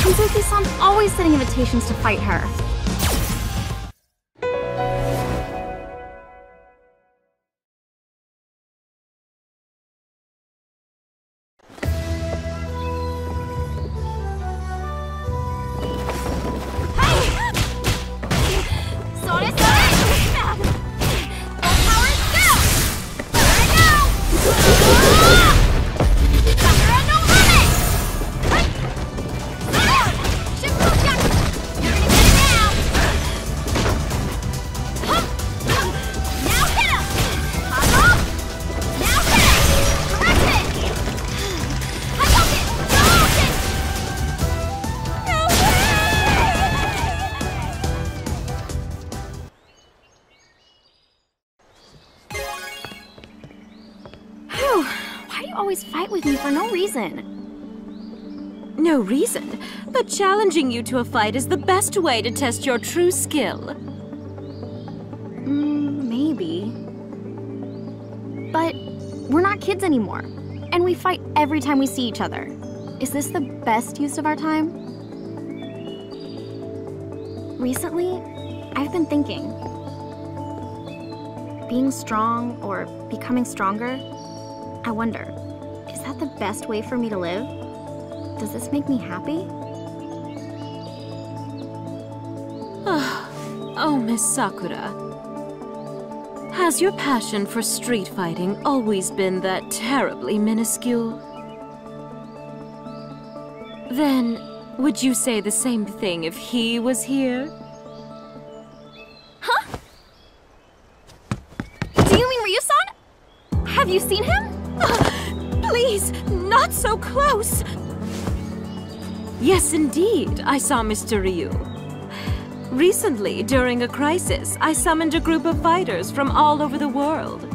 Kanzuki-san's always sending invitations to fight her. Always fight with me for no reason. No reason, but challenging you to a fight is the best way to test your true skill. Maybe. But we're not kids anymore, and we fight every time we see each other. Is this the best use of our time? Recently, I've been thinking. Being strong or becoming stronger, I wonder, is that the best way for me to live? Does this make me happy? Oh, Miss Sakura. Has your passion for street fighting always been that terribly minuscule? Then, would you say the same thing if he was here? Huh? Do you mean Ryu-san? Have you seen him? Please, not so close! Yes, indeed, I saw Mr. Ryu. Recently, during a crisis, I summoned a group of fighters from all over the world.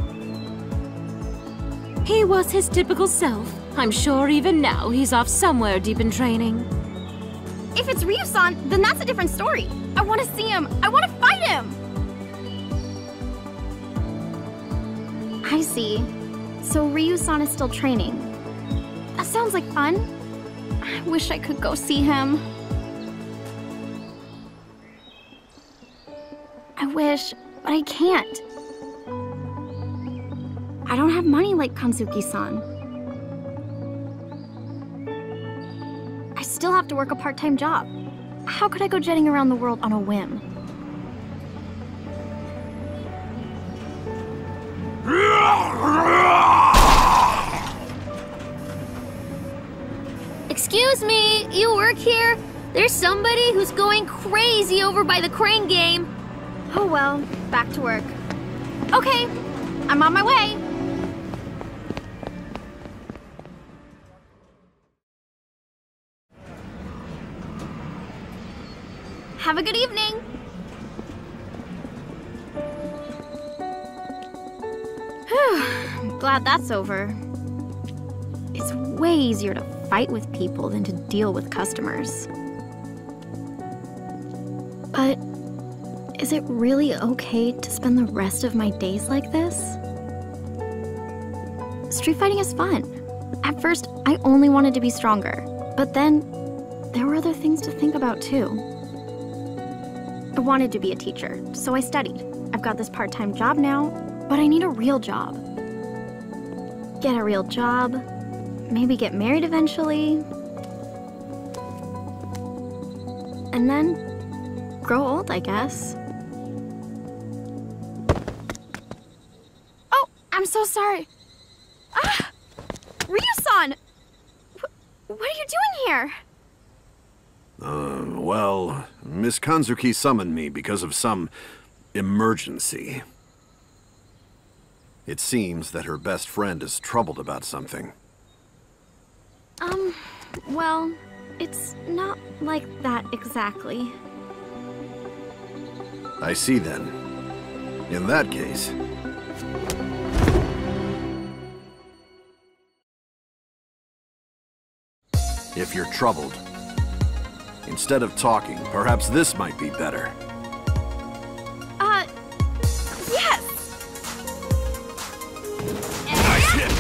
He was his typical self. I'm sure even now he's off somewhere deep in training. If it's Ryu-san, then that's a different story. I want to see him. I want to fight him! I see. So Ryu-san is still training. That sounds like fun. I wish I could go see him. I wish, but I can't. I don't have money like Kanzuki-san. I still have to work a part-time job. How could I go jetting around the world on a whim? Excuse me, you work here? There's somebody who's going crazy over by the crane game. Oh well, back to work. Okay, I'm on my way. Have a good evening. Whew, I'm glad that's over. It's way easier to fight with people than to deal with customers. But is it really okay to spend the rest of my days like this? Street fighting is fun. At first, I only wanted to be stronger, but then there were other things to think about too. I wanted to be a teacher, so I studied. I've got this part-time job now, but I need a real job. Get a real job, maybe get married eventually, and then grow old, I guess. Oh, I'm so sorry. Ah! Ryu-san! What are you doing here? Well, Miss Kanzuki summoned me because of some emergency. It seems that her best friend is troubled about something. Well, it's not like that exactly. I see then. In that case... If you're troubled, instead of talking, perhaps this might be better. Yes! Nice hit!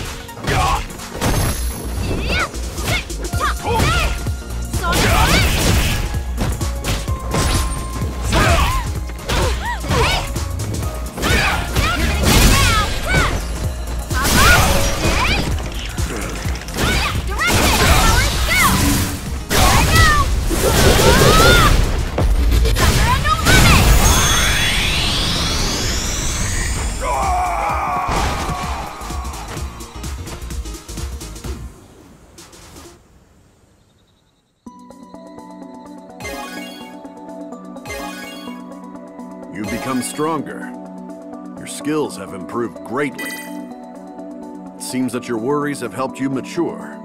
become stronger. Your skills have improved greatly. It seems that your worries have helped you mature.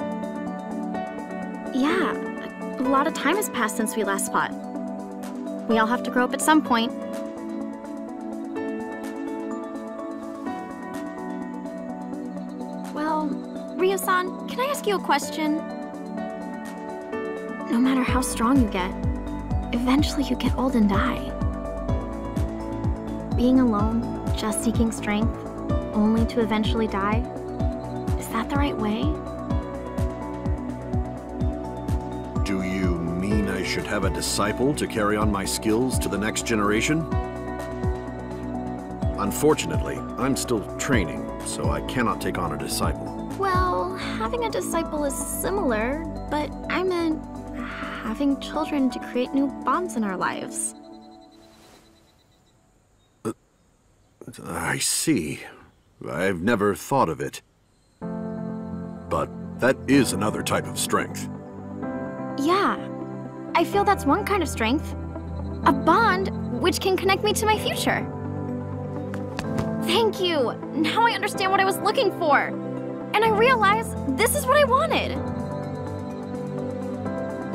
Yeah, a lot of time has passed since we last fought. We all have to grow up at some point. Well, Ryo-san, can I ask you a question? No matter how strong you get, eventually you get old and die. Being alone, just seeking strength, only to eventually die, is that the right way? Do you mean I should have a disciple to carry on my skills to the next generation? Unfortunately, I'm still training, so I cannot take on a disciple. Well, having a disciple is similar, but I meant having children to create new bonds in our lives. I see. I've never thought of it. But that is another type of strength. Yeah, I feel that's one kind of strength. A bond which can connect me to my future. Thank you! Now I understand what I was looking for. And I realize this is what I wanted.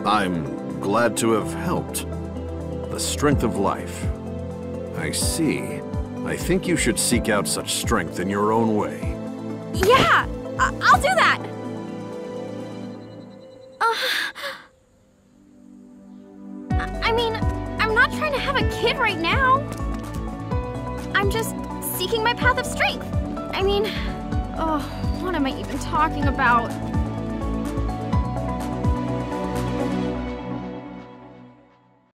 I'm glad to have helped. The strength of life. I see. I think you should seek out such strength in your own way. Yeah! I'll do that! I mean, I'm not trying to have a kid right now. I'm just seeking my path of strength. I mean, what am I even talking about?